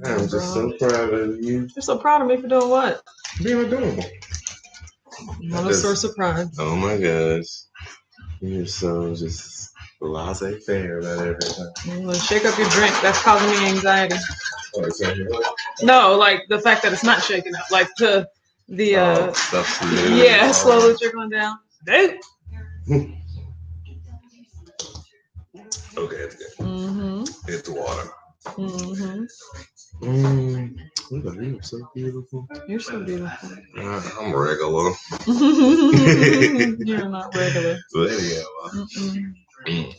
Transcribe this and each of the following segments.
I'm just so proud of you. You're so proud of me for doing what? Being adorable. Not a source of pride. Oh my gosh. You're so just laissez-faire about everything. Shake up your drink. That's causing me anxiety. Oh, it's in here? No, like the fact that it's not shaking up. Like Stuff slowly. Yeah, slowly trickling down. Dude. Okay, it's good. Mm-hmm. It's water. Mm-hmm. Look, you're so beautiful. You're so beautiful. I'm regular. You're not regular. But yeah.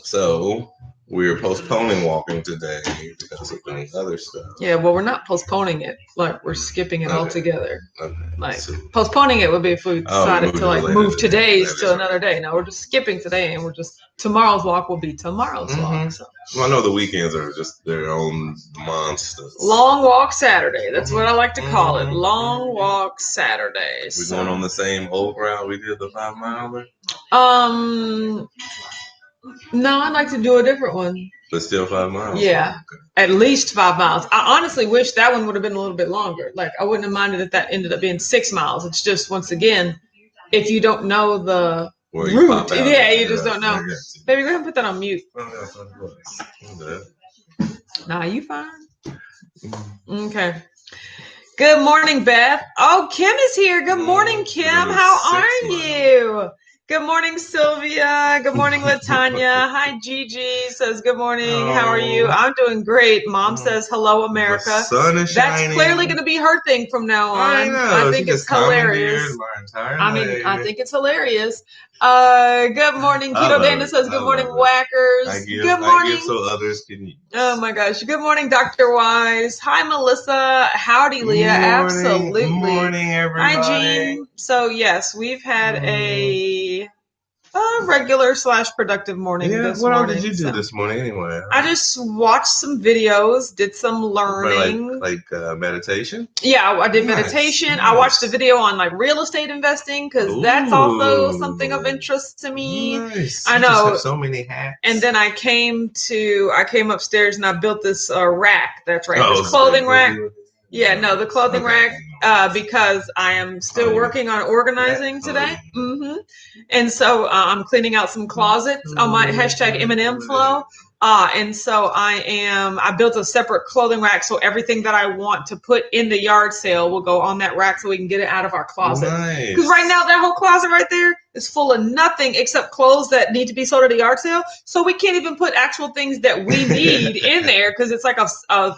So we're postponing walking today because of any other stuff. Yeah, well, we're not postponing it. Like, we're skipping it altogether. Okay. Like, postponing it would be if we decided to like move today's to another day. No, we're just skipping today, and tomorrow's walk will be tomorrow's walk. So. Well, I know the weekends are just their own monsters. Long walk Saturday. That's what I like to call it. Long walk Saturday. We're going on the same old route we did the 5 miler? No, I'd like to do a different one. But still 5 miles? Yeah. Okay. At least 5 miles. I honestly wish that one would have been a little bit longer. Like, I wouldn't have minded if that ended up being 6 miles. It's just, once again, if you don't know the route, you just don't know. Baby, go ahead and put that on mute. Nah, you fine. Okay. Good morning, Beth. Oh, Kim is here. Good morning, Kim. How are you? Good morning, Sylvia. Good morning, Latanya. Hi, Gigi says good morning. How are you? I'm doing great. Mom says hello, America. The sun is shining. That's clearly going to be her thing from now on. I know. I think it's hilarious. I think it's hilarious. Good morning, Keto Dana says good morning, Whackers. Good morning. So others can use. Oh my gosh. Good morning, Dr. Wise. Hi, Melissa. Howdy, Leah. Absolutely. Good morning, everybody. Hi, Jean. So yes, we've had a regular / productive morning this morning. What did you do this morning anyway? I just watched some videos, did some learning. Like meditation? Yeah, I did meditation. Nice. I watched a video on like real estate investing because that's also something of interest to me. Nice. I know. You just have so many hacks. And then I came upstairs and I built this rack. That's right. This clothing rack. Yeah, no, the clothing rack, because I am still working on organizing today. And so I'm cleaning out some closets on my hashtag M&M flow. And so I built a separate clothing rack. So everything that I want to put in the yard sale will go on that rack so we can get it out of our closet. Because right now that whole closet right there is full of nothing except clothes that need to be sold at a yard sale. So we can't even put actual things that we need in there because it's like a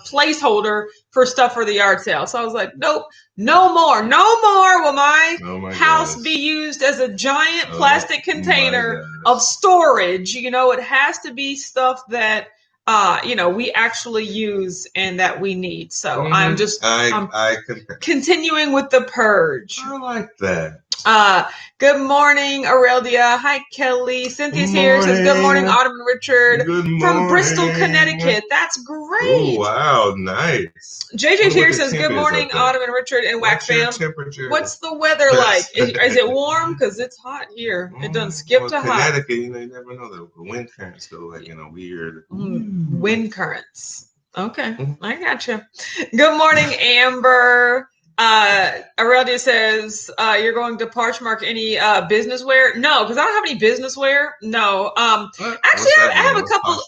placeholder for stuff for the yard sale. So I was like, nope, no more will my house be used as a giant plastic container of storage. You know, it has to be stuff that we actually use and that we need. So I'm continuing with the purge. I like that. Good morning, Aurelia. Hi, Kelly. Cynthia's here. Says good morning, Autumn and Richard. Good morning. From Bristol, Connecticut. That's great. Oh, wow, nice. JJ's here. Says good morning, Autumn and Richard and Whack Fam. What's the weather like? Is it warm? Because it's hot here. It doesn't skip to hot. Connecticut, you never know. The wind currents go like weird. Wind currents. Okay, I gotcha. Good morning, Amber. Aurelia says, you're going to Poshmark any business wear? No, because I don't have any business wear. No. Actually, I have a couple.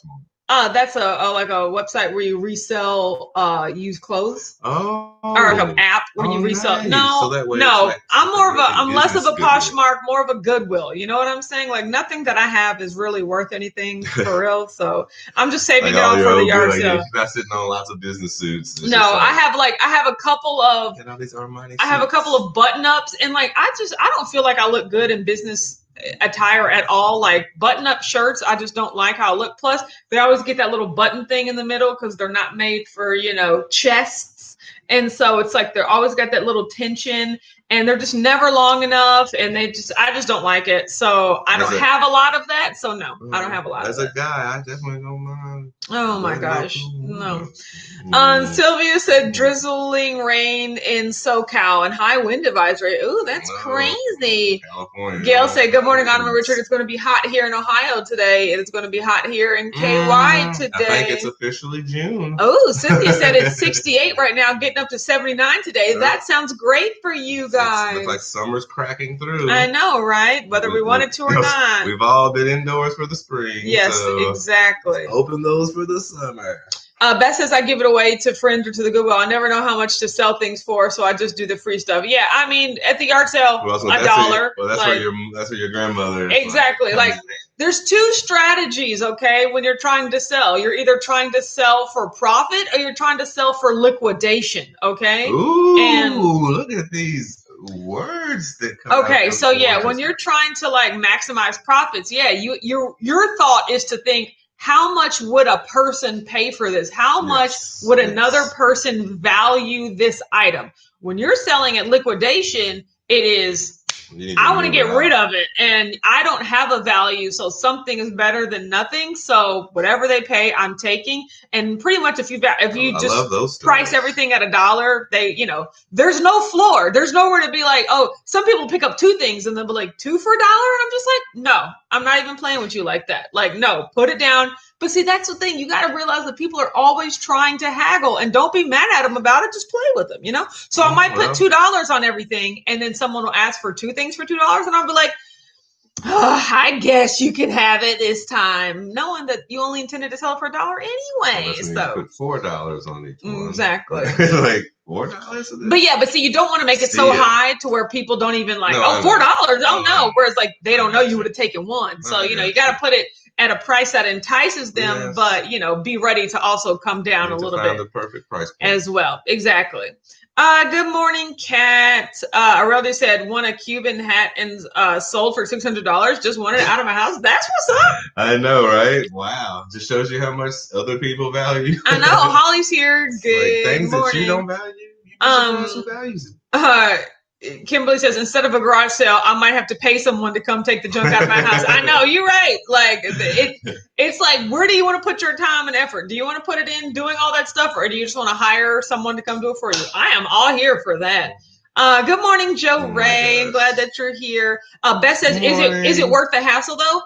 That's a website where you resell used clothes. Oh. Or an app where you resell. Nice. No, so I'm less of a Poshmark, more of a Goodwill. You know what I'm saying? Like nothing that I have is really worth anything for real. So I'm just saving it all for the yard sale. You're not sitting on lots of business suits. No, I have a couple of. These Armani I have a couple of button ups, and I don't feel like I look good in business attire at all. Like button up shirts, I just don't like how I look. Plus, they always get that little button thing in the middle because they're not made for chests. And so it's like they're always got that little tension and they're just never long enough. And I just don't like it. So I don't have a lot of that. So no, I don't have a lot of that. As a guy, I definitely don't mind. Oh my gosh. No. Mm. Sylvia said drizzling rain in SoCal and high wind advisory. Ooh, that's crazy. California. Gail said, good morning, Autumn and Richard. It's going to be hot here in Ohio today. It's going to be hot here in KY today. I think it's officially June. Oh, Cynthia said it's 68 right now, getting up to 79 today. That sounds great for you guys. Looks like summer's cracking through. I know, right? Whether we wanted to or not. We've all been indoors for the spring. Yes, so exactly. Open those for the summer. Beth says, I give it away to friends or to the Goodwill. I never know how much to sell things for, so I just do the free stuff. Yeah, I mean, at the yard sale, $1. That's what your grandmother. Exactly. Like, there's two strategies, okay, when you're trying to sell. You're either trying to sell for profit or you're trying to sell for liquidation, okay? Ooh, and look at these words that come okay, so yeah, when you're trying to, like, maximize profits, yeah, your thought is to think, how much would a person pay for this? How much would another person value this item? When you're selling at liquidation, it is, I want to get rid of it and I don't have a value. So something is better than nothing. So whatever they pay, I'm taking. And pretty much if you just price everything at $1, there's no floor. There's nowhere to be like, oh, some people pick up two things and they'll be like, 2 for $1. And I'm just like, no, I'm not even playing with you like that. Like, no, put it down. But see, that's the thing. You got to realize that people are always trying to haggle, and don't be mad at them about it. Just play with them, So I might put $2 on everything, and then someone will ask for 2 things for $2, and I'll be like, oh, I guess you can have it this time, knowing that you only intended to sell it for $1 anyway. So put $4 on each one. Exactly. Like $4. But see, you don't want to make it so high to where people don't even like, $4. Oh no. Whereas like they don't know you would have taken one. So you got to put it at a price that entices them, but be ready to also come down a little bit. The perfect price point as well. Exactly. Good morning, Kat. Aurelia said, won a Cuban hat and sold for $600. Just wanted it out of my house. That's what's up. I know, right? Wow. Just shows you how much other people value. I know. Holly's here. Good things morning. That you don't value. Who values it. Kimberly says, instead of a garage sale, I might have to pay someone to come take the junk out of my house. I know, you're right. Like, it's like, where do you want to put your time and effort? Do you want to put it in doing all that stuff, or do you just want to hire someone to come do it for you? I am all here for that. Good morning, Joe Ray. I'm glad that you're here. Beth says, is it worth the hassle, though?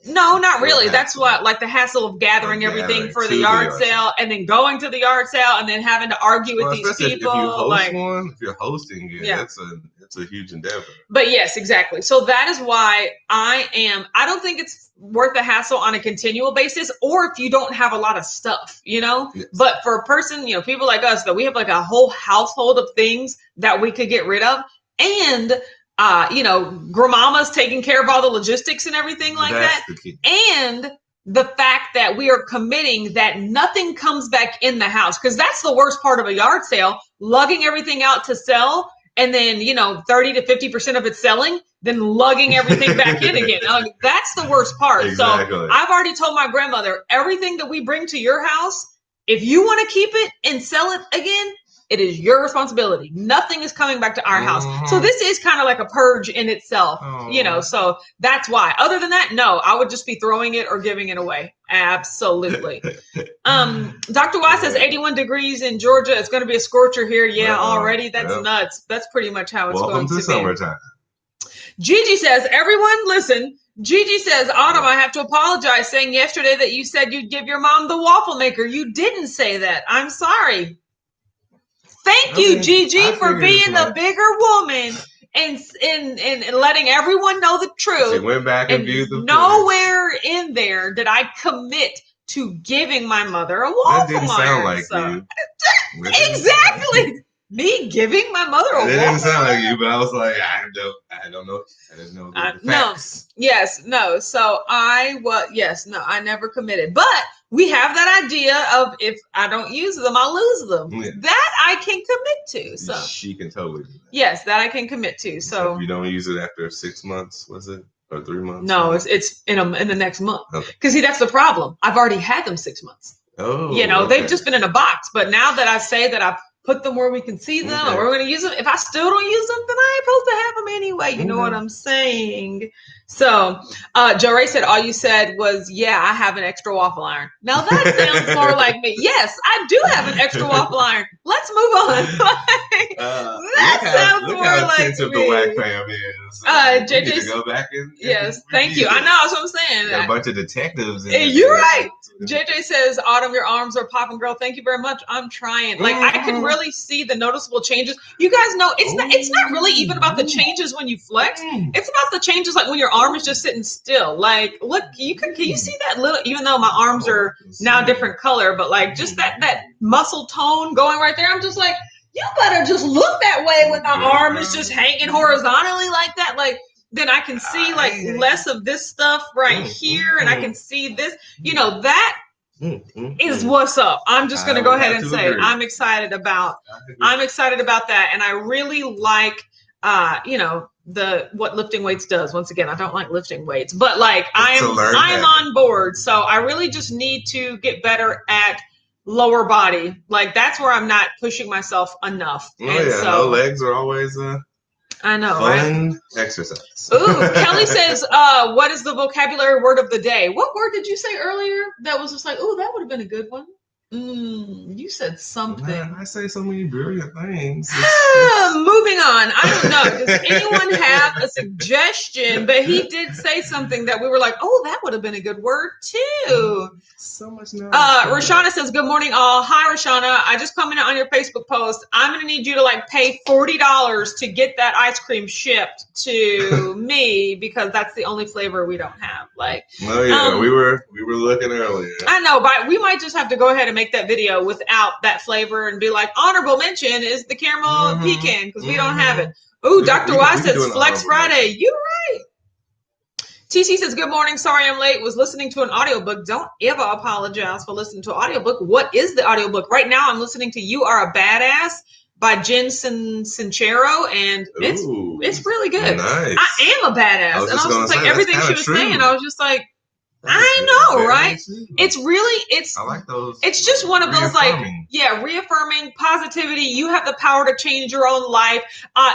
No, not really. That's what, like the hassle of gathing everything for the yard sale and then going to the yard sale and then having to argue with these people. If you're hosting it, it's a huge endeavor. But yes, exactly. So that is why I don't think it's worth the hassle on a continual basis, or if you don't have a lot of stuff, Yes. But for a person, people like us, that we have like a whole household of things that we could get rid of, and grandmama's taking care of all the logistics and everything like that. And the fact that we are committing that nothing comes back in the house, because that's the worst part of a yard sale, lugging everything out to sell. And then, 30 to 50% of it selling, then lugging everything back in again. That's the worst part. Exactly. So I've already told my grandmother, everything that we bring to your house, if you want to keep it and sell it again, it is your responsibility. Nothing is coming back to our house. So this is kind of like a purge in itself, so that's why. Other than that, no, I would just be throwing it or giving it away. Absolutely. Dr. Y says 81 degrees in Georgia. It's going to be a scorcher here. Yeah, already. That's nuts. That's pretty much how it's going to be. Welcome to summertime. Gigi says, everyone listen. Gigi says, Autumn, I have to apologize, saying yesterday that you said you'd give your mom the waffle maker. You didn't say that. I'm sorry. Thank you, Gigi, for being the bigger woman and letting everyone know the truth. She went back and viewed the nowhere in there did I commit to giving my mother a waffle. That didn't sound like you. Exactly. Me giving my mother a waffle. It didn't sound like you, but I was like, I don't know. I didn't know the facts. No. So I never committed. But we have that idea of if I don't use them, I'll lose them. Yeah. That I can commit to. So she can totally do that. Yes, that I can commit to. So if you don't use it after 6 months, was it? Or 3 months? No, it's in the next month. Because see, that's the problem. I've already had them 6 months. Oh. They've just been in a box. But now that I say that I've put them where we can see them, or we're going to use them. If I still don't use them, then I ain't supposed to have them anyway. You know what I'm saying? So, Joe Ray said, all you said was, yeah, I have an extra waffle iron. Now that sounds more like me. Yes, I do have an extra waffle iron. Let's move on. That sounds more like me. The Whack fam is. JJ, need to go back and yes, thank you. I know, that's what I'm saying. Got a bunch of detectives. You're right. JJ says, Autumn, your arms are popping, girl. Thank you very much. I'm trying. Like, I can really see the noticeable changes. You guys know it's not really even about the changes when you flex. It's about the changes like when your arm is just sitting still. Like, look, can you see that little, even though my arms are now different color, but like just that muscle tone going right there. I'm just like, you better just look that way when my arm is just hanging horizontally like that. Like, then I can see like less of this stuff right here, and I can see this. You know, that is what's up. I'm just gonna go ahead and say I'm excited about that, and I really like what lifting weights does. Once again, I don't like lifting weights, but like I am on board. So I really just need to get better at lower body. Like that's where I'm not pushing myself enough. So legs are always I know, fun exercise. Ooh, Kelly says, what is the vocabulary word of the day? What word did you say earlier that was just like, oh, that would have been a good one? You said something. Man, I say so many brilliant things. Moving on. I don't know. Does anyone have a suggestion? But he did say something that we were like, oh, that would have been a good word too. So much knowledge. Rashana says, good morning, all. Hi, Rashana. I just commented on your Facebook post. I'm going to need you to like pay $40 to get that ice cream shipped to me because that's the only flavor we don't have. Like, oh yeah, we were looking earlier. I know, but we might just have to go ahead and make that video without that flavor and be like, honorable mention is the caramel pecan because we don't have it. Ooh, Dr. Y says Flex Friday. You're right. TC says, good morning. Sorry I'm late. Was listening to an audiobook. Don't ever apologize for listening to an audiobook. What is the audiobook? Right now I'm listening to You Are a Badass by Jen Sincero, and it's really good. Nice. I am a badass. And I was just like, everything she was saying, I was just like, I know, right? I like those. It's just one of those reaffirming positivity. You have the power to change your own life.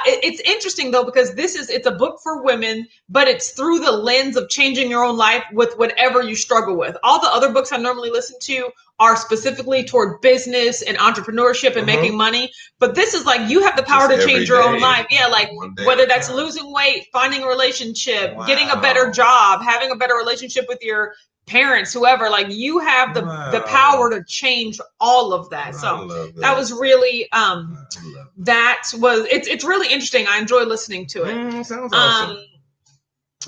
It's interesting though, because it's a book for women, but it's through the lens of changing your own life with whatever you struggle with. All the other books I normally listen to are specifically toward business and entrepreneurship and making money. But this is like, you have the power to change your own life. Yeah. Like whether that's losing weight, finding a relationship, getting a better job, having a better relationship with your parents, whoever, like you have the power to change all of that. So that was really, it's really interesting. I enjoy listening to it. Sounds awesome.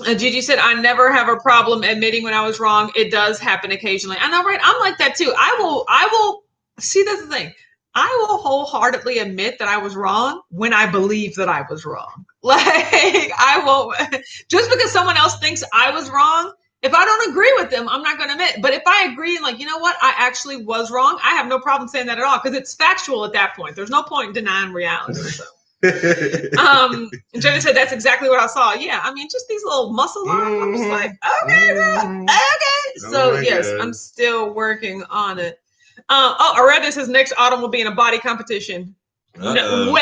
Gigi said, I never have a problem admitting when I was wrong. It does happen occasionally. I know, right? I'm like that too. I will see, that's the thing. I will wholeheartedly admit that I was wrong when I believe that I was wrong. Like I won't, just because someone else thinks I was wrong, if I don't agree with them, I'm not going to admit. But if I agree and like, you know what, I actually was wrong, I have no problem saying that at all because it's factual at that point. There's no point in denying reality. So. Jenny said that's exactly what I saw. Yeah, I mean, just these little muscle arms. I'm just like, okay, girl, okay. So yes, I'm still working on it. I read this as next autumn will be in a body competition. But I didn't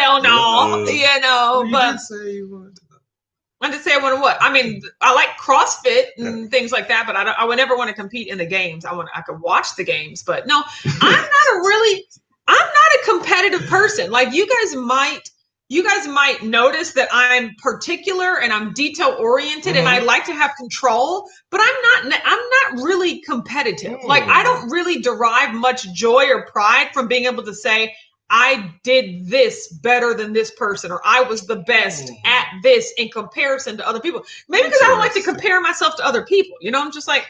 say I want to what? I mean, I like CrossFit and things like that, but I would never want to compete in the games. I could watch the games, but no, I'm not a competitive person. Like you guys might notice that I'm particular and I'm detail oriented and I like to have control, but I'm not really competitive. Like I don't really derive much joy or pride from being able to say, I did this better than this person, or I was the best at this in comparison to other people. Maybe because I don't like to compare myself to other people. You know, I'm just like,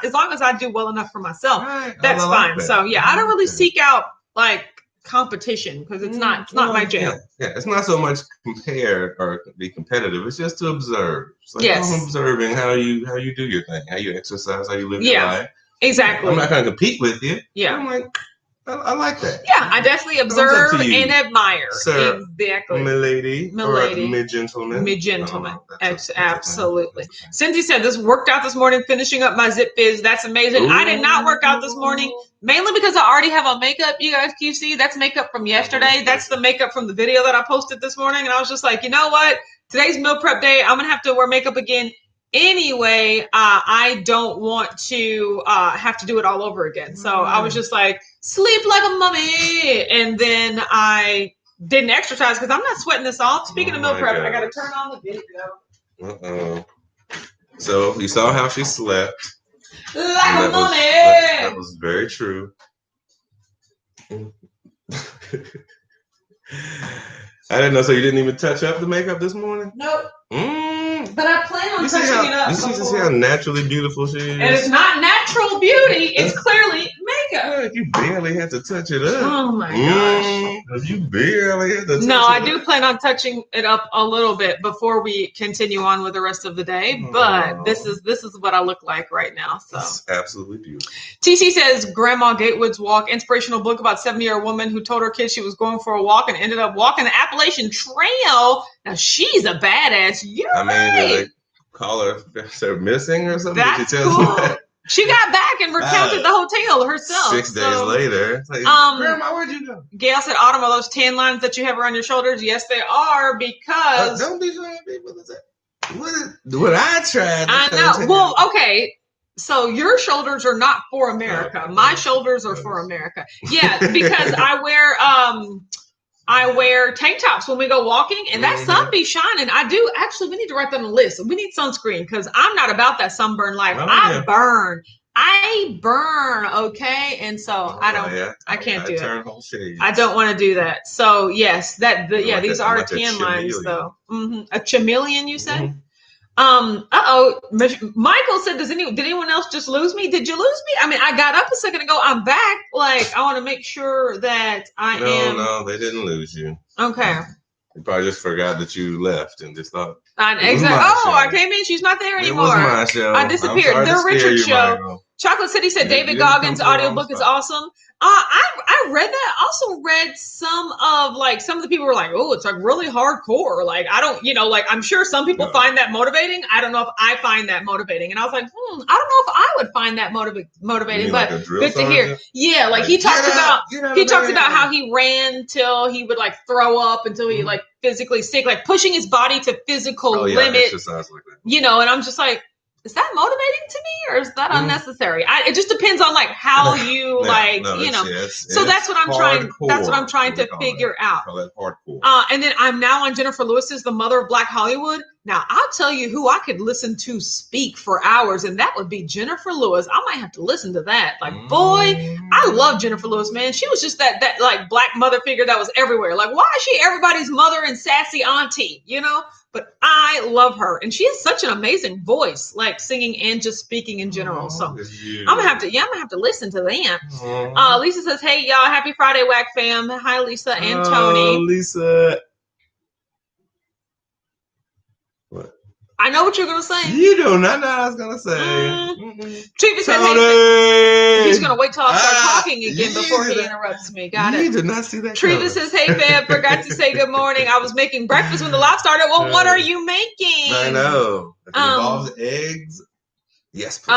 as long as I do well enough for myself, that's fine. That. So yeah, I don't really seek out like competition because it's not my jam. Yeah, it's not so much compare or be competitive. It's just to observe. It's like I'm observing how you do your thing, how you exercise, how you live your life. Exactly. I'm not going to compete with you. Yeah. I'm like, I like that. Yeah, I definitely observe and admire. Sir, exactly. Milady. Milady. Or mid-gentleman. Mid-gentleman. Absolutely. Cindy said, this worked out this morning, finishing up my Zip Fizz. That's amazing. Ooh. I did not work out this morning, mainly because I already have on makeup. You guys, can you see? That's makeup from yesterday. That's the makeup from the video that I posted this morning. And I was just like, you know what? Today's meal prep day. I'm going to have to wear makeup again. Anyway, I don't want to have to do it all over again. So I was just like, sleep like a mummy. And then I didn't exercise because I'm not sweating this off. Speaking of meal prep, I got to turn on the video. So you saw how she slept. Like a mummy. That was very true. I didn't know. So you didn't even touch up the makeup this morning? Nope. But I plan on touching it up. You see how naturally beautiful she is? And it's not natural beauty. It's clearly makeup. You barely had to touch it up. Oh, my gosh. You barely had to touch it up. No, I do plan on touching it up a little bit before we continue on with the rest of the day. But this is what I look like right now. So it's absolutely beautiful. TC says, Grandma Gatewood's Walk, inspirational book about 70-year-old woman who told her kids she was going for a walk and ended up walking the Appalachian Trail. Now, she's a badass. I mean, did they call her they're missing or something? That's cool. She got back and recounted the whole tale herself. 6 days later. It's like, Grandma, where'd you go? Gail said, Autumn, are those tan lines that you have around your shoulders? Yes, they are, because... don't be showing people that. What I tried. I know. Well, okay. So your shoulders are not for America. My shoulders are for America. Yeah, because I wear tank tops when we go walking, and that sun be shining. I do. Actually, we need to write that on the list. We need sunscreen because I'm not about that sunburn life. I burn. Okay. And so I can't do it. I don't want to do that. So yes, these are tan lines though. A chameleon, you said? Mm-hmm. Michael said, did anyone else just lose me? Did you lose me? I mean, I got up a second ago. I'm back. Like, I want to make sure that No, they didn't lose you. Okay. You probably just forgot that you left and just thought. Exactly. I came in. She's not there anymore. It was my show. I disappeared. The Richard show. Michael. Chocolate City said David Goggins' audiobook is awesome. I read that. Also read some of the people were like, oh, it's like really hardcore. Like, I don't, I'm sure some people find that motivating. I don't know if I find that motivating. And I was like, I don't know if I would find that motivating, but good to hear. Yeah. Like he talked about how he ran till he would like throw up until he like physically sick, like pushing his body to physical limit, exercise like that. And I'm just like, is that motivating to me or is that unnecessary? It just depends on like how you so that's what I'm trying. That's what I'm trying to figure out. And then I'm now on Jennifer Lewis's The Mother of Black Hollywood. Now I'll tell you who I could listen to speak for hours, and that would be Jennifer Lewis. I might have to listen to that. Like, boy, I love Jennifer Lewis, man. She was just that like black mother figure that was everywhere. Like, why is she everybody's mother and sassy auntie? But I love her, and she has such an amazing voice, like singing and just speaking in general. So I'm gonna have to listen to them. Lisa says, "Hey y'all, happy Friday, Whack fam." Hi, Lisa and Tony. Lisa. What? I know what you're gonna say. You do not know what I was gonna say. Trevis says, "Hey, he's gonna wait till I start talking again before he interrupts me." Got it. You did not see that. Trevis says, "Hey, fam, forgot to say good morning. I was making breakfast when the live started. Well, what are you making?" I know. If it involves eggs. Yes, please.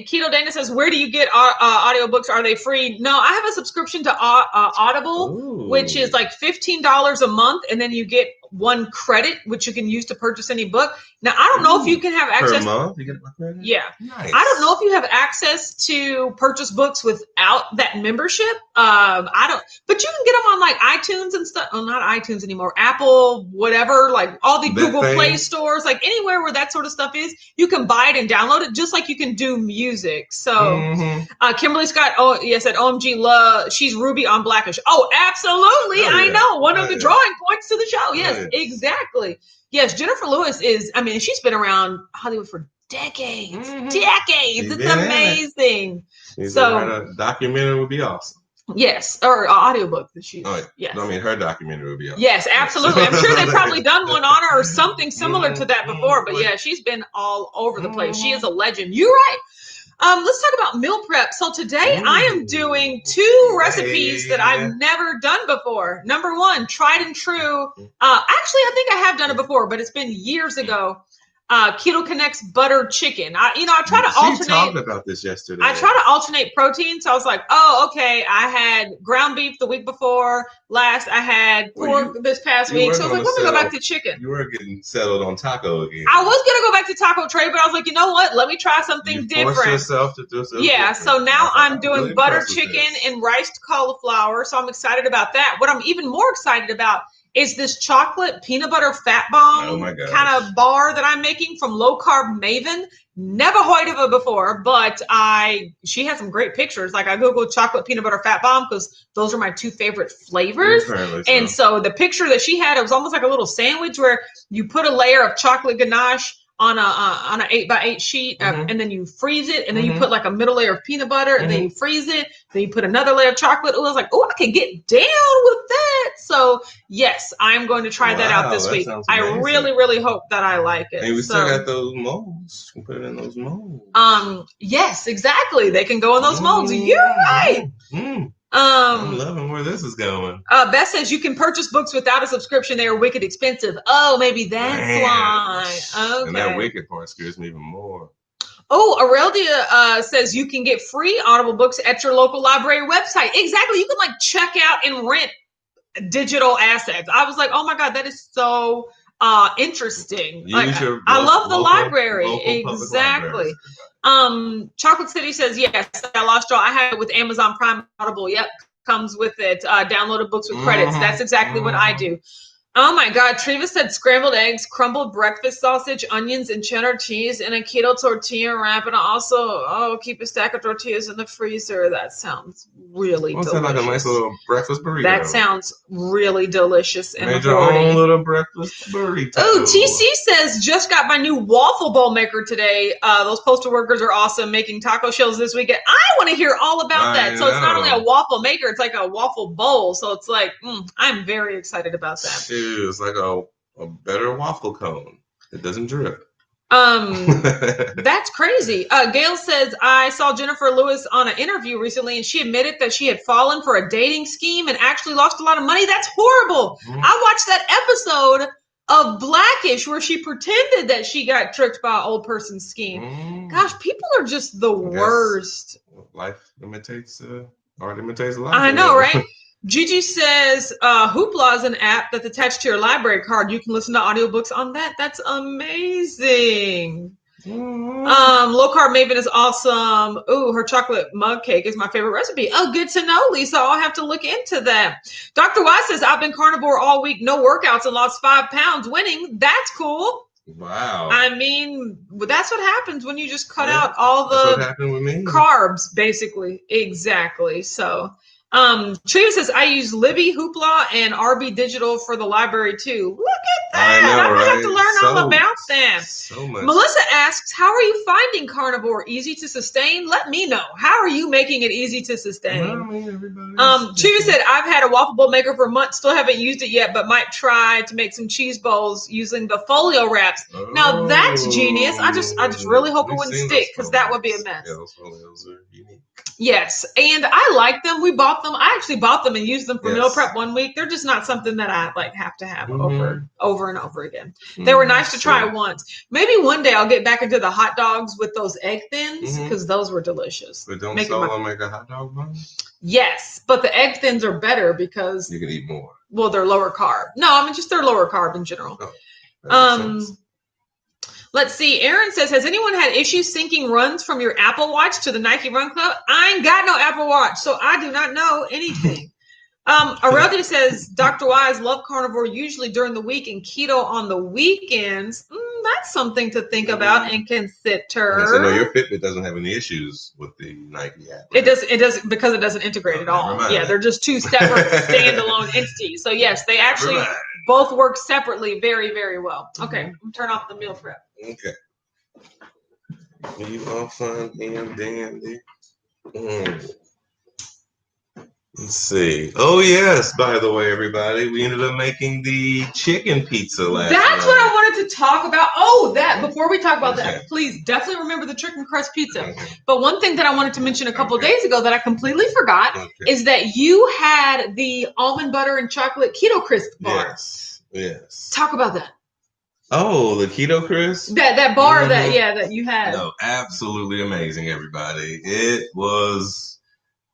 Keto Dana says, where do you get audiobooks? Are they free? No, I have a subscription to Audible, which is like $15 a month. And then you get 1 credit, which you can use to purchase any book. Now, I don't know if you can have access. Per month? You get 1 credit? Yeah. Nice. I don't know if you have access to purchase books without that membership. But you can get them on like iTunes and stuff. Well, not iTunes anymore. Apple, whatever, like all the Google Play stores, like anywhere where that sort of stuff is, you can buy it and download it just like you can do music. So Kimberly Scott, said OMG, she's Ruby on Blackish. Oh, absolutely. I know. One of the drawing points to the show. Yes, exactly. Yes, Jennifer Lewis is, she's been around Hollywood for decades. It's amazing. So a documentary would be awesome. Yes, or an audiobook that she. Yes. Her documentary would be awesome. Yes, absolutely. I'm sure they've probably done one on her or something similar to that before. But yeah, she's been all over the place. She is a legend. You're right. Let's talk about meal prep. So today I am doing 2 recipes that I've never done before. Number 1, tried and true. Actually, I think I have done it before, but it's been years ago. Keto Connects buttered chicken. I try to alternate. She talked about this yesterday. I try to alternate protein. So I was like, oh, okay. I had ground beef the week before. Last I had pork this past week. So I was like, let me go back to chicken. You were getting settled on taco again. I was going to go back to taco tray, but I was like, you know what? Let me try something different. Force yourself to do something different. So now I'm doing really butter chicken and riced cauliflower. So I'm excited about that. What I'm even more excited about is this chocolate peanut butter fat bomb kind of bar that I'm making from Low Carb Maven. Never heard of it before, but she has some great pictures. Like I Googled chocolate peanut butter fat bomb because those are my 2 favorite flavors. And so the picture that she had, it was almost like a little sandwich where you put a layer of chocolate ganache on a 8x8 sheet, and then you freeze it, and then you put like a middle layer of peanut butter, and then you freeze it, then you put another layer of chocolate. I was like, oh, I can get down with that. So yes, I'm going to try that out this week. I really, really hope that I like it. And we still got those molds. You can put it in those molds. Yes, exactly. They can go in those molds. You're right. I'm loving where this is going. Beth says you can purchase books without a subscription. They are wicked expensive. Oh, maybe that's why. Okay. And that wicked part scares me even more. Oh, Aurelia says you can get free Audible books at your local library website. Exactly. You can like check out and rent digital assets. I was like, oh my God, that is so interesting. I love the library. Exactly. Chocolate City says, yes, I lost y'all. I had it with Amazon Prime Audible. Yep. Comes with it. Downloaded books with credits. That's exactly what I do. Oh my God. Treva said scrambled eggs, crumbled breakfast sausage, onions, and cheddar cheese in a keto tortilla wrap. And also, keep a stack of tortillas in the freezer. That sounds really delicious. Sounds like a nice little breakfast burrito. That sounds really delicious. And made your own little breakfast burrito. Oh, TC says, just got my new waffle bowl maker today. Those postal workers are awesome, making taco shells this weekend. I want to hear all about that. So it's not only a waffle maker, it's like a waffle bowl. So it's like, I'm very excited about that. It's like a better waffle cone. It doesn't drip. That's crazy. Gail says, I saw Jennifer Lewis on an interview recently, and she admitted that she had fallen for a dating scheme and actually lost a lot of money. That's horrible. I watched that episode of Blackish where she pretended that she got tricked by an old person's scheme. Gosh, people are just the worst. Life imitates art imitates life. I know, right? Gigi says, Hoopla is an app that's attached to your library card. You can listen to audiobooks on that. That's amazing. Low Carb Maven is awesome. Ooh, her chocolate mug cake is my favorite recipe. Oh, good to know, Lisa. I'll have to look into that. Dr. Y says, I've been carnivore all week, no workouts, and lost 5 pounds winning. That's cool. Wow. I mean, that's what happens when you just cut out all the carbs, basically. Exactly. So Trina says, I use Libby, Hoopla, and RB Digital for the library too. Look at that. I'm going to have to learn all about them. So much. Melissa asks, how are you finding carnivore easy to sustain? Let me know. How are you making it easy to sustain? Trina said, I've had a waffle bowl maker for months, still haven't used it yet, but might try to make some cheese bowls using the folio wraps. Now that's genius. I just really hope it wouldn't stick because that would be a mess. Yeah, those folios are unique. Yes, and I like them. We bought them. I actually bought them and used them for meal prep one week. They're just not something that I have to have over and over again. They were nice to try once. Maybe one day I'll get back into the hot dogs with those egg thins because those were delicious. But don't Solo make a hot dog bun? Yes, but the egg thins are better because you can eat more. Well, they're lower carb. No, I mean just they're lower carb in general. Let's see. Aaron says, has anyone had issues syncing runs from your Apple Watch to the Nike Run Club? I ain't got no Apple Watch, so I do not know anything. Aurelia says, Dr. Wise, love carnivore usually during the week and keto on the weekends. That's something to think about and consider. So, no, your Fitbit doesn't have any issues with the Nike app. Right? It does because it doesn't integrate at all. Yeah, they're just 2 separate standalone entities. So yes, they actually both work separately very, very well. Okay, I'm turn off the meal prep. Okay. You all fun and dandy. Let's see. Oh yes, by the way, everybody, we ended up making the chicken pizza last That's night. what I wanted to talk about. Oh, that before we talk about that, please definitely remember the chicken crust pizza. Okay. But one thing that I wanted to mention a couple of days ago that I completely forgot is that you had the almond butter and chocolate keto crisp bar. Yes. Talk about that. Oh, the keto crisp? That bar that you had. No, absolutely amazing, everybody. It was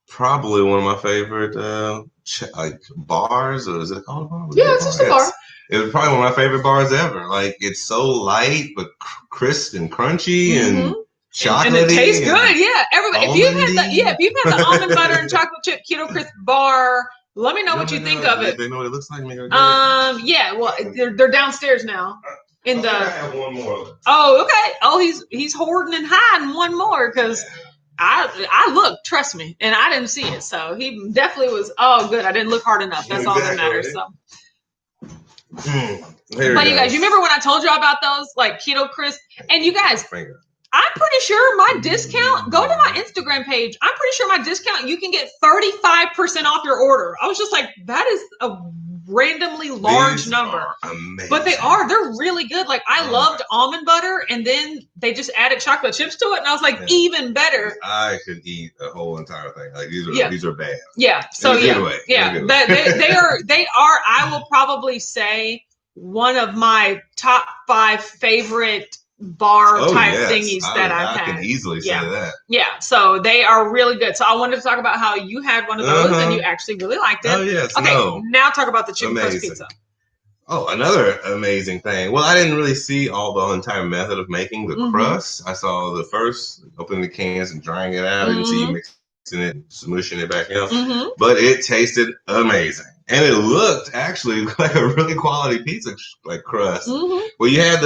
probably one of my favorite like bars, or is it called a bar? Yeah, it's just a bar. It was probably one of my favorite bars ever. Like, it's so light but crisp and crunchy and chocolatey. And it tastes good. Yeah, everybody. If you've had the almond butter and chocolate chip keto crisp bar, let me know what you think of it. They know what it looks like. Yeah. Well, they're downstairs now. I have one more. Oh, okay. Oh, he's hoarding and hiding one more because I looked, trust me, and I didn't see it. So he definitely was. Oh, good. I didn't look hard enough. That's all that matters. So. But you guys, you remember when I told you about those like keto crisp? And you guys, I'm pretty sure my discount. Go to my Instagram page. I'm pretty sure my discount. You can get 35% off your order. I was just like, that is a randomly large number. But they're really good. Like, I loved almond butter, and then they just added chocolate chips to it, and I was like, even better. I could eat a whole entire thing. Like, these are bad. Yeah. So they are. I will probably say one of my top 5 favorite bar type thingies that I've had. I can easily say that. Yeah, so they are really good. So I wanted to talk about how you had one of those and you actually really liked it. Oh yes. Okay, now talk about the chicken crust pizza. Oh, another amazing thing. Well, I didn't really see the entire method of making the crust. I saw the first opening the cans and drying it out. I didn't see you mixing it and smooshing it back in. But it tasted amazing. And it looked actually like a really quality pizza like crust. Well, you had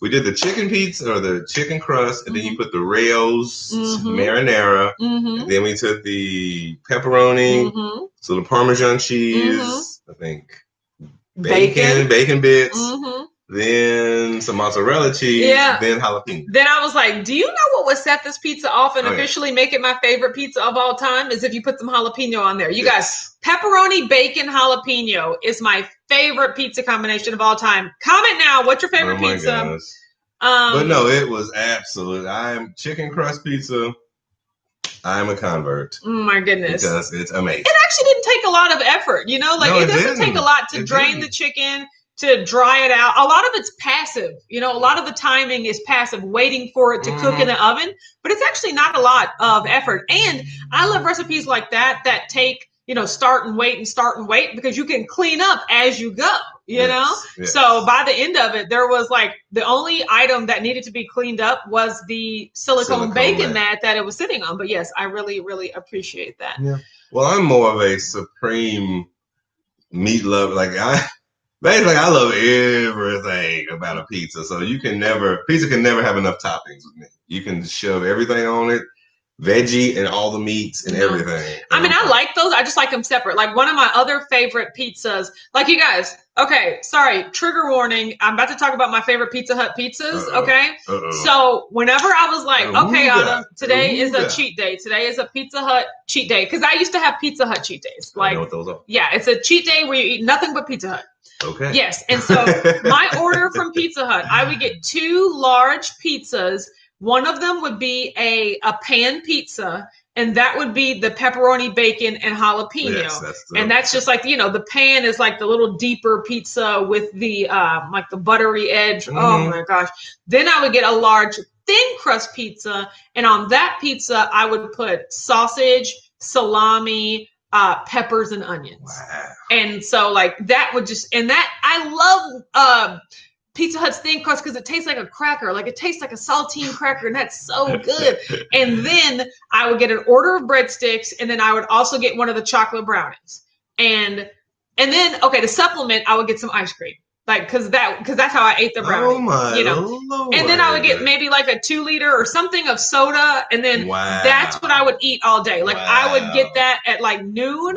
we did the chicken pizza or the chicken crust, and then you put the Rayo's marinara, and then we took the pepperoni, so the Parmesan cheese, I think bacon bits, then some mozzarella cheese, then jalapeno. Then I was like, do you know what would set this pizza off and officially make it my favorite pizza of all time is if you put some jalapeno on there. You guys, pepperoni, bacon, jalapeno is my favorite pizza combination of all time. Comment now, what's your favorite pizza? Gosh. But no, it was absolute. Chicken crust pizza. I'm a convert. Oh my goodness. Because it's amazing. It actually didn't take a lot of effort, it doesn't take a lot to drain the chicken, to dry it out. A lot of it's passive. A lot of the timing is passive, waiting for it to cook in the oven, but it's actually not a lot of effort. And I love recipes like that take, start and wait because you can clean up as you go, Yes. So by the end of it, there was like the only item that needed to be cleaned up was the silicone bacon mat that it was sitting on. But yes, I really, really appreciate that. Yeah. Well, I'm more of a supreme meat lover. Like I love everything about a pizza. So pizza can never have enough toppings with me. You can shove everything on it. Veggie and all the meats and everything. I mean, I like those. I just like them separate. Like one of my other favorite pizzas, like you guys. Okay, sorry, trigger warning. I'm about to talk about my favorite Pizza Hut pizzas. Okay, so whenever I was like, okay, Anna, today is a cheat day. Today is a Pizza Hut cheat day because I used to have Pizza Hut cheat days. Like, I know what those are. Yeah, it's a cheat day where you eat nothing but Pizza Hut. Okay. Yes, and so my order from Pizza Hut, I would get 2 large pizzas. One of them would be a pan pizza, and that would be the pepperoni, bacon, and jalapeno. Yes, that's just like, the pan is like the little deeper pizza with the like the buttery edge. Oh my gosh. Then I would get a large thin crust pizza, and on that pizza, I would put sausage, salami, peppers, and onions. Wow. And so like that would I love Pizza Hut's thin crust because it tastes like a cracker. Like it tastes like a saltine cracker, and that's so good. And then I would get an order of breadsticks, and then I would also get one of the chocolate brownies. And then to supplement, I would get some ice cream. Like because that's how I ate the brownie. Oh my Lord. And then I would get maybe like a 2 liter or something of soda, and then that's what I would eat all day. Like I would get that at like noon,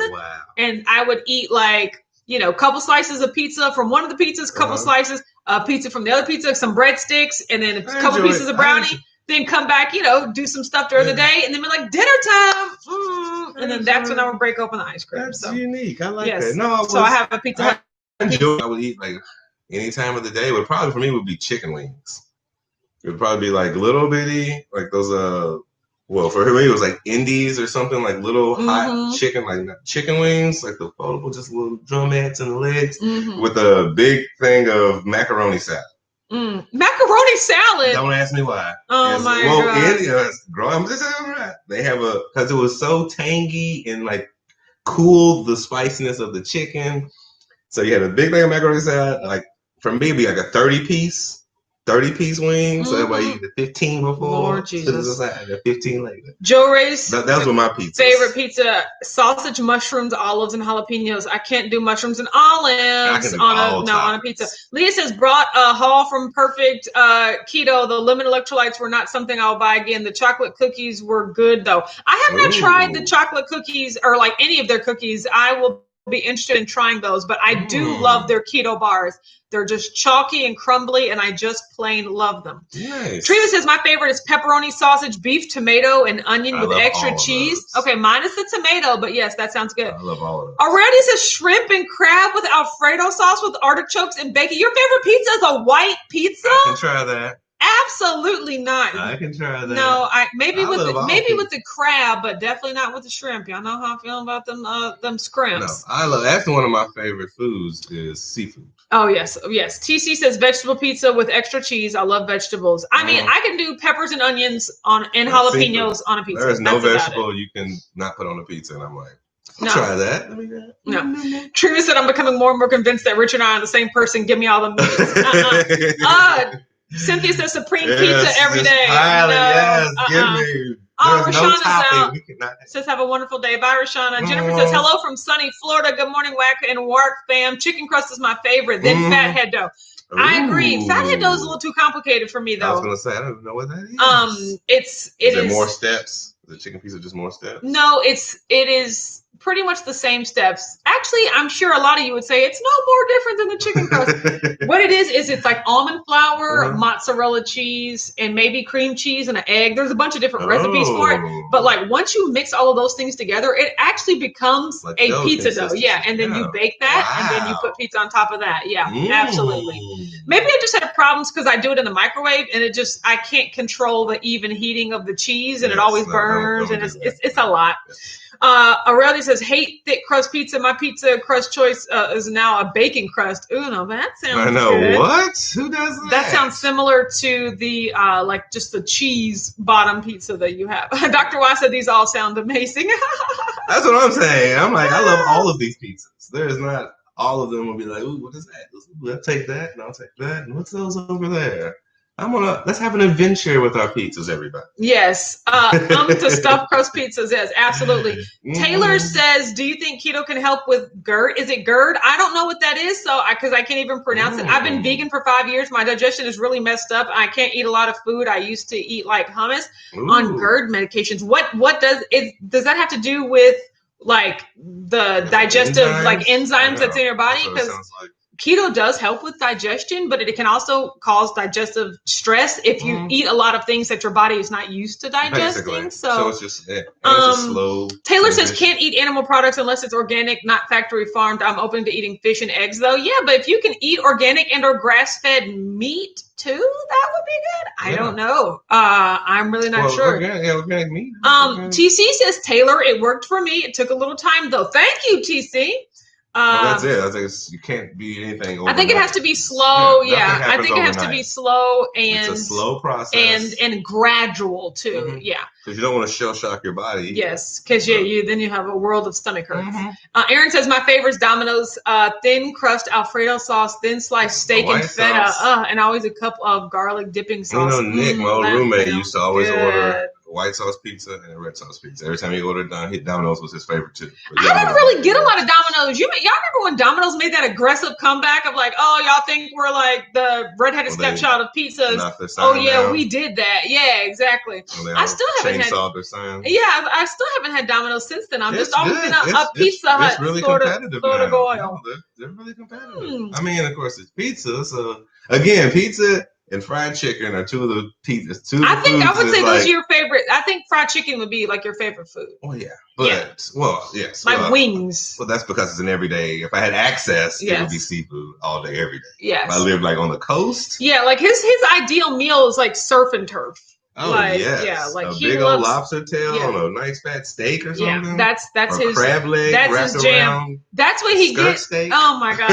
and I would eat like a couple slices of pizza from one of the pizzas, couple slices. Pizza from the other pizza, some breadsticks, and then a couple pieces of brownie. then come back, do some stuff during the day, and then be like, dinner time. And then that's when I would break open the ice cream. That's unique. I like that. No, I have a Pizza Hut. I would eat like any time of the day. But probably for me would be chicken wings. It would probably be like little bitty, like those well, for me it was like Indies or something, like little hot chicken, like chicken wings, like the foldable, just little drumettes and the legs, with a big thing of macaroni salad. Macaroni salad. Don't ask me why. Oh my god! I'm just saying, right. They have because it was so tangy and like cooled the spiciness of the chicken. So you had a big thing of macaroni salad. Like for me, it'd be like a 30-piece wing. So everybody eat the 15 before. Lord Jesus. The 15 later. Joe Ray's that was with my pizza. Favorite pizza: sausage, mushrooms, olives, and jalapenos. I can't do mushrooms and olives on a pizza. Leah says brought a haul from Perfect Keto. The lemon electrolytes were not something I'll buy again. The chocolate cookies were good though. I have not tried the chocolate cookies or like any of their cookies. I will be interested in trying those, but I do love their keto bars. They're just chalky and crumbly, and I just plain love them. Nice. Trina says my favorite is pepperoni, sausage, beef, tomato, and onion with extra cheese. Okay, minus the tomato, but yes, that sounds good. I love all of them. Already says shrimp and crab with Alfredo sauce with artichokes and bacon. Your favorite pizza is a white pizza? I can try that. Absolutely not. I can try that. No, maybe with the crab, but definitely not with the shrimp. Y'all know how I feel about them scrimps. No, that's one of my favorite foods is seafood. Oh yes. TC says vegetable pizza with extra cheese. I love vegetables. I mean, I can do peppers and onions and jalapenos on a pizza. There is no vegetable you can not put on a pizza, and I'm like, try that. No. Trina said I'm becoming more and more convinced that Richard and I are the same person. Give me all the meats. Cynthia says supreme pizza every day. Give me. Rashana's out. Says have a wonderful day. Bye, Rashana. Jennifer says hello from sunny Florida. Good morning, Whack and Work fam. Chicken crust is my favorite. Then fathead dough. I agree. Fathead dough is a little too complicated for me though. I was gonna say I don't know what that is. Is it more steps? The chicken pizza just more steps? No, it is pretty much the same steps. Actually, I'm sure a lot of you would say it's no more different than the chicken crust. What it is it's like almond flour, mozzarella cheese, and maybe cream cheese and an egg. There's a bunch of different recipes for it. But like once you mix all of those things together, it actually becomes like a pizza dough. Yeah. And then you bake that and then you put pizza on top of that. Yeah, absolutely. Maybe I just had problems because I do it in the microwave and I can't control the even heating of the cheese and it always burns and it's a lot. Aurelia says, hate thick crust pizza. My pizza crust choice is now a bacon crust. Ooh, no, that sounds good. What? Who does that? That sounds similar to the, like just the cheese bottom pizza that you have. Dr. Y said these all sound amazing. That's what I'm saying. I'm like, I love all of these pizzas. There is not, all of them will be like, ooh, what is that? I'll take that and I'll take that. And what's those over there? Let's have an adventure with our pizzas, everybody. Yes. To stuffed crust pizzas. Yes, absolutely. Taylor says, do you think keto can help with GERD? Is it GERD? I don't know what that is. Because I can't even pronounce it. I've been vegan for 5 years. My digestion is really messed up. I can't eat a lot of food. I used to eat like hummus on GERD medications. What does that have to do with like the digestive enzymes that's in your body? Because keto does help with digestion, but it can also cause digestive stress if you eat a lot of things that your body is not used to digesting. Basically. So it's just it's a slow Taylor says can't eat animal products unless it's organic, not factory farmed. I'm open to eating fish and eggs though. Yeah, but if you can eat organic and or grass-fed meat too, that would be good. I don't know. I'm really not sure. Organic meat. TC says, Taylor, it worked for me. It took a little time though. Thank you, TC. That's it. I think you can't be anything overnight. I think it has to be slow. I think it has to be slow and it's a slow process and gradual too. Yeah, because you don't want to shell shock your body. Yes, because then you have a world of stomach hurts. Aaron says my favorite is Domino's thin crust Alfredo sauce, thin sliced steak and feta, and always a cup of garlic dipping sauce. Nick, my old roommate, used to always order white sauce pizza and a red sauce pizza. Every time he ordered Domino's was his favorite too. I didn't really get a lot of Domino's. Y'all remember when Domino's made that aggressive comeback of like, oh, y'all think we're like the redheaded stepchild of pizzas? Oh yeah, we did that. Yeah, exactly. I still haven't had. Yeah, I still haven't had Domino's since then. I've just always been a Pizza Hut it's really sort competitive of oil. No, they're really competitive. I mean, of course, it's pizza. So again, pizza. and fried chicken are two of the pizzas. I think I would say those are your favorite. I think fried chicken would be like your favorite food. Oh yeah, but well, yes, like wings. Well, that's because it's an everyday. If I had access, it would be seafood all day, every day. Yes. If I lived like on the coast. Yeah, like his ideal meal is like surf and turf. Oh yes. Yeah, like a big old lobster tail on a nice fat steak or something. Yeah, that's his crab leg. That's his jam. That's what he gets. Steak. Oh my god,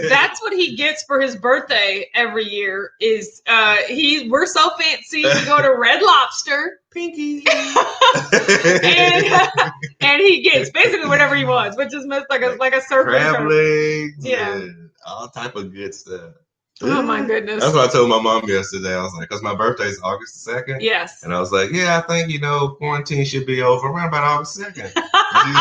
that's what he gets for his birthday every year. Is we're so fancy. We go to Red Lobster, Pinky, and he gets basically whatever he wants, which is like a surf crab legs. Yeah, all type of good stuff. Oh my goodness. That's what I told my mom yesterday. I was like, because my birthday is August 2nd. Yes. And I was like, yeah, I think, quarantine should be over around about August 2nd. And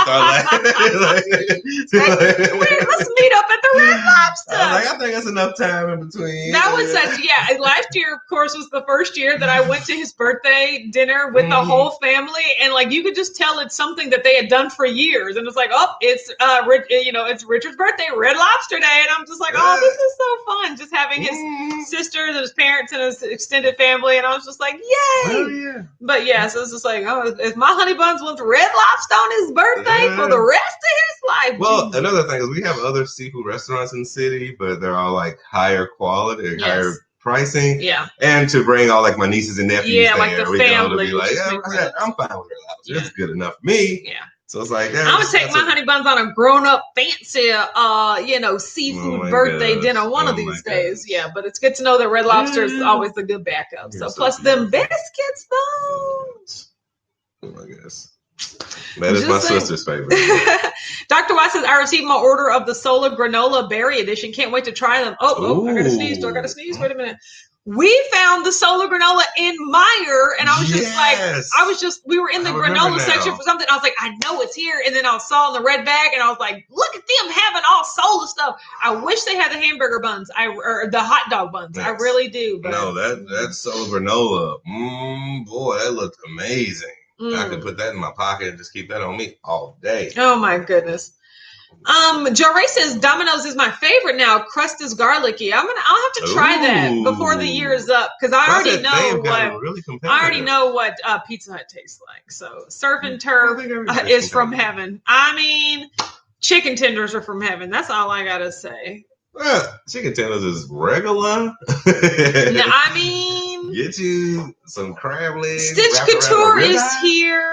she started let's meet up at the Red Lobster. I was like, I think that's enough time in between. That was last year, of course, was the first year that I went to his birthday dinner with the whole family. And like, you could just tell it's something that they had done for years. And it's like, oh, it's Richard's birthday, Red Lobster Day. And I'm just like, oh, this is so fun. Just having his sisters and his parents and his extended family, and I was just like, yay! Oh, yeah. But so it's just like, oh, if my honey buns wants Red Lobster on his birthday for the rest of his life. Well, another thing is we have other seafood restaurants in the city, but they're all like higher quality, higher pricing. Yeah. And to bring all like my nieces and nephews there, like the family. To be like, I'm fine with Red Lobster. It's good enough for me. Yeah. So it's like I'm gonna take my honey buns on a grown-up, fancy, seafood birthday dinner one of these days. Yeah, but it's good to know that Red Lobster is always the good backup. So plus them biscuits, though. Oh my gosh, that is my sister's favorite. Dr. White says, I received my order of the Solar Granola Berry Edition. Can't wait to try them. Oh, I gotta sneeze. Do I gotta sneeze? Wait a minute. We found the Solar Granola in Meijer, and I was we were in the granola section for something. I was like, I know it's here. And then I saw in the red bag, and I was like, look at them having all solar stuff. I wish they had the hamburger buns, or the hot dog buns. I really do. But no, that Solar Granola, boy, that looked amazing. I could put that in my pocket and just keep that on me all day. Oh my goodness. Joe Ray says Domino's is my favorite now. Crust is garlicky. I'll have to try that before the year is up, because I already know what Pizza Hut tastes like. So surf and turf is from heaven. I mean, chicken tenders are from heaven. That's all I gotta say. Chicken tenders is regular. I mean, get you some crab legs. Stitch Couture is here.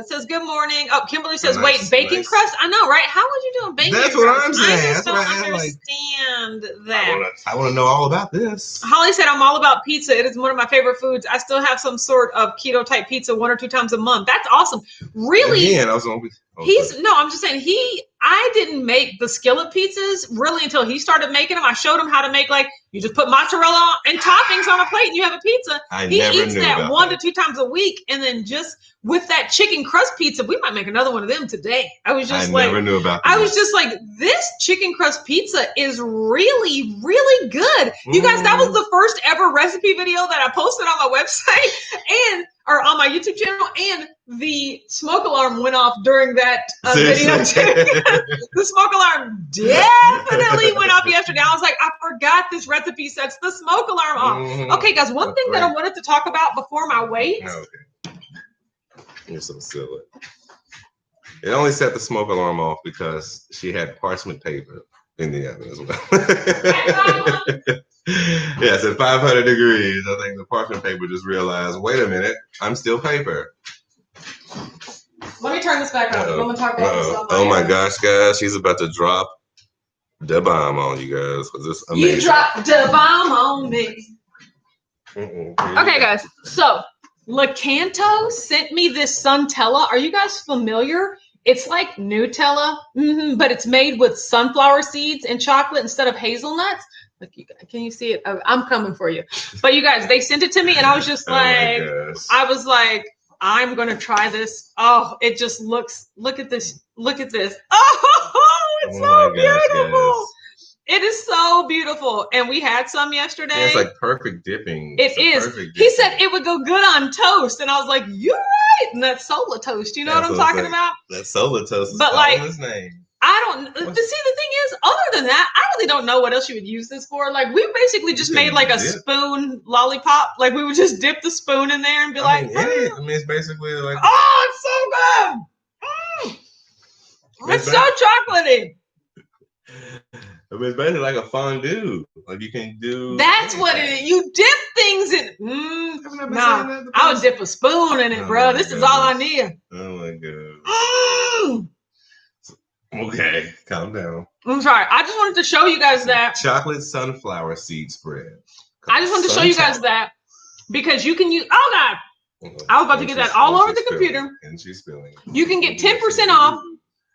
Says good morning. Oh, Kimberly says, bacon crust? I know, right? How would you do a bacon crust? That's what I'm saying. I just don't understand that. I want to know all about this. Holly said, I'm all about pizza. It is one of my favorite foods. I still have some sort of keto type pizza 1 or 2 times a month. That's awesome. Really? Again, I'm just saying I didn't make the skillet pizzas really until he started making them. I showed him how to make, like, you just put mozzarella and toppings on a plate and you have a pizza. He eats that 1 to 2 times a week. And then just with that chicken crust pizza, we might make another one of them today. I never knew about that. I was just like, this chicken crust pizza is really, really good. You guys, that was the first ever recipe video that I posted on my website or on my YouTube channel, and the smoke alarm went off during that video too. The smoke alarm definitely went off yesterday. I was like, I forgot this recipe sets the smoke alarm off. Okay, guys, one thing that I wanted to talk about before my weight. Okay. You're so silly. It only set the smoke alarm off because she had parchment paper in the oven as well. Yes, at 500 degrees, I think the parchment paper just realized, wait a minute, I'm still paper. Let me turn this back on. I'm going to talk about this. Oh my gosh, guys, she's about to drop the bomb on you guys, because it's amazing. You dropped the bomb on me. Okay, guys, so Lakanto sent me this Suntella. Are you guys familiar? It's like Nutella, but it's made with sunflower seeds and chocolate instead of hazelnuts. Look, can you see it? I'm coming for you. But you guys, they sent it to me, and I was just like, I'm going to try this. Oh, it just looks, look at this. Look at this. Oh, it's so beautiful. It is so beautiful. And we had some yesterday. Yeah, it's like perfect dipping. It is. He said it would go good on toast. And I was like, you're right. And that's solar toast. You know what I'm talking about? That solar toast is but like, his name. I don't. See, the thing is, other than that, I really don't know what else you would use this for. Like, we basically just made like a spoon lollipop. Like, we would just dip the spoon in there and be it's basically like. Oh, it's so good. It's so chocolately. It's basically like a fondue. Like, you can do. That's anything. What it is. You dip things in. Nah, I would dip a spoon in it, bro. This is all I need. Oh my god. Okay, calm down. I'm sorry. I just wanted to show you guys that. Chocolate sunflower seed spread. I just wanted to show you guys that because you can use. Oh God. I was about to get that all over the computer. And she's spilling. You can get 10% off.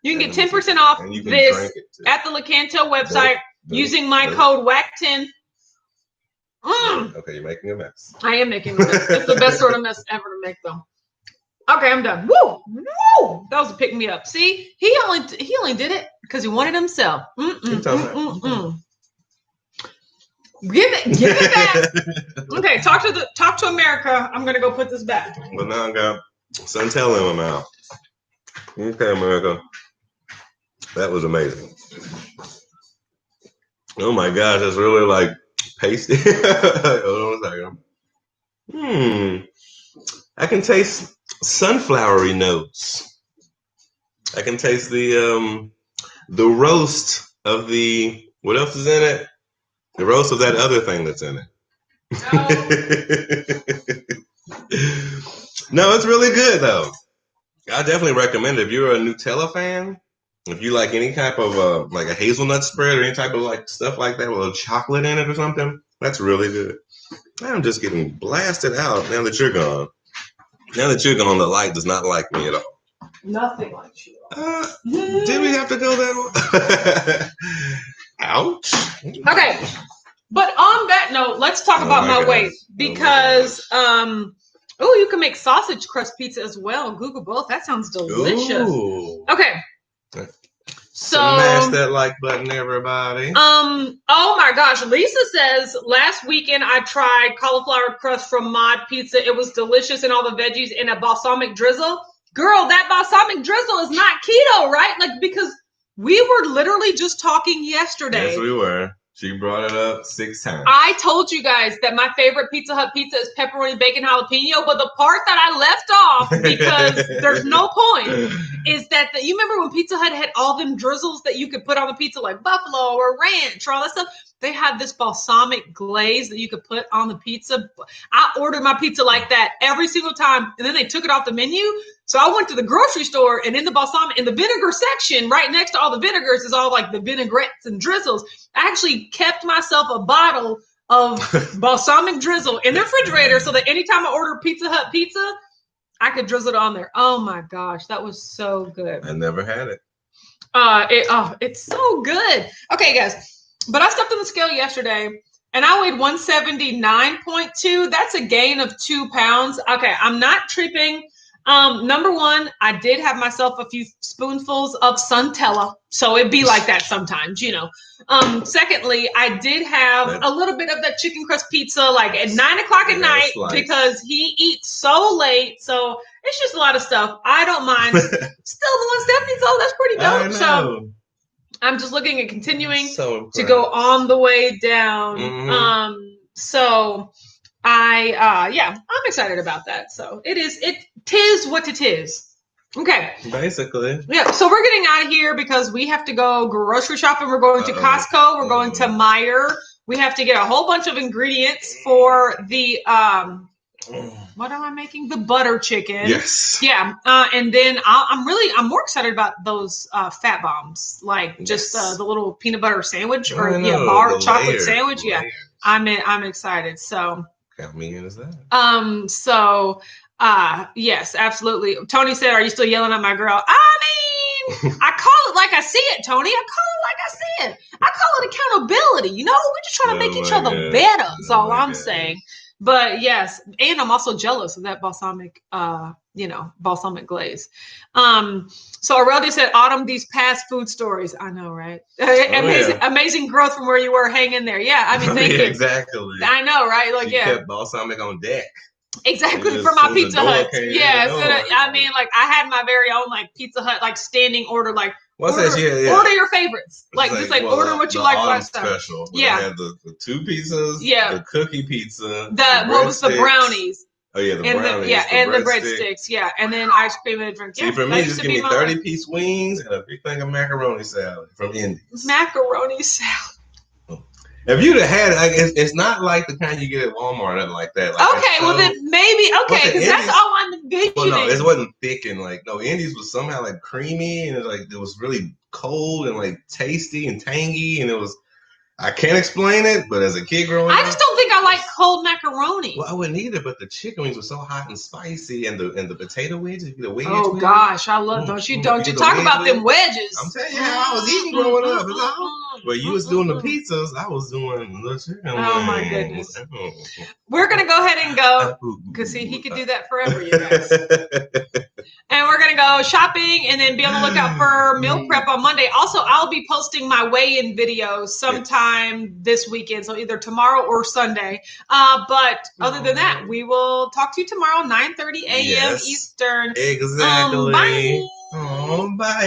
You can get 10% off this at the LaCantel website using my code WAC10. Okay, you're making a mess. I am making a mess. It's the best sort of mess ever to make, though. Okay, I'm done. Woo! Woo! That was a pick me up. See, he only did it because he wanted himself. Give it back. Okay, talk to America. I'm gonna go put this back. Well, now I got Santel in my mouth. Okay, America. That was amazing. Oh my gosh, that's really like pasty. Hold on a second. I can taste sunflowery notes. I can taste the roast of the, what else is in it? The roast of that other thing that's in it. No, it's really good though. I definitely recommend it. If you're a Nutella fan, if you like any type of like a hazelnut spread or any type of like stuff like that with a little chocolate in it or something, that's really good. I'm just getting blasted out now that you're gone. Now that you're gone, the light does not like me at all. Nothing likes you. Did we have to go that way? Ouch. Okay. But on that note, let's talk about my weight because you can make sausage crust pizza as well. Google both. That sounds delicious. Ooh. Okay. So smash that like button, everybody. Oh my gosh. Lisa says last weekend I tried cauliflower crust from Mod Pizza. It was delicious and all the veggies in a balsamic drizzle. Girl, that balsamic drizzle is not keto, right? Like, because we were literally just talking yesterday. Yes, we were. She brought it up 6 times. I told you guys that my favorite Pizza Hut pizza is pepperoni, bacon, jalapeno. But the part that I left off, because there's no point, is that you remember when Pizza Hut had all them drizzles that you could put on the pizza, like buffalo or ranch or all that stuff? They had this balsamic glaze that you could put on the pizza. I ordered my pizza like that every single time, and then they took it off the menu. So I went to the grocery store, and in the balsamic, in the vinegar section, right next to all the vinegars, is all like the vinaigrettes and drizzles. I actually kept myself a bottle of balsamic drizzle in the refrigerator so that anytime I order Pizza Hut pizza, I could drizzle it on there. Oh my gosh, that was so good. I never had it. It's so good. Okay, guys. But I stepped on the scale yesterday and I weighed 179.2. That's a gain of 2 pounds. Okay, I'm not tripping. Number one, I did have myself a few spoonfuls of Suntella. So it'd be like that sometimes, you know. Secondly, I did have a little bit of that chicken crust pizza like at 9 o'clock at night because he eats so late. So it's just a lot of stuff. I don't mind. Still the 170, so that's pretty dope. So I'm just looking at continuing to go on the way down. Mm-hmm. So I'm excited about that. So tis what it is. Okay. Basically. Yeah. So we're getting out of here because we have to go grocery shopping. We're going to Costco. We're going to Meijer. We have to get a whole bunch of ingredients for the what am I making? The butter chicken. Yes. Yeah. And then I'm more excited about those fat bombs, like just the little peanut butter sandwich or bar chocolate sandwich. Yeah. I'm excited. So count me in as that. Yes, absolutely. Tony said, "Are you still yelling at my girl?" I mean, I call it like I see it, Tony. I call it like I see it. I call it accountability. You know, we're just trying to make each other better. That's all I'm saying. But yes, and I'm also jealous of that balsamic So Aurelia said, Autumn, these past food stories. I know, right? Amazing growth from where you were. Hang in there. Yeah, I mean, thank you. Exactly. I know, right? Like, you kept balsamic on deck. Exactly, for my Pizza Hut. Yes. I mean, like, I had my very own, like, Pizza Hut, like, standing order, like, Order your favorites. Order what you like last time. Special. Yeah. They had the 2 pizzas. Yeah. The cookie pizza. What was the brownies? Oh yeah, the brownies. The breadsticks. Yeah, and then ice cream and a drink. See, for me, just give me 30-piece wings and a big thing of macaroni salad from Indies. Macaroni salad. If you'd have had it, it's not like the kind you get at Walmart or nothing like that. Well then maybe because that's all I'm envisioning. Well, no, it wasn't thick and Indies was somehow creamy and it was really cold and tasty and tangy and it was. I can't explain it, but as a kid growing up, I just don't think I like cold macaroni. Well, I wouldn't either, but the chicken wings were so hot and spicy, and the potato wedges, the wedge. Oh gosh, I love. Don't you talk about them wedges? I'm telling you how I was eating growing up. Well, you was doing the pizzas, I was doing the chicken. Oh my goodness. We're gonna go ahead and go because he could do that forever, you guys. And we're gonna go shopping and then be on the lookout for meal prep on Monday. Also, I'll be posting my weigh-in videos sometime this weekend, so either tomorrow or Sunday. But other than that, we will talk to you tomorrow, 9:30 a.m. Eastern. Exactly. Bye. Oh, bye.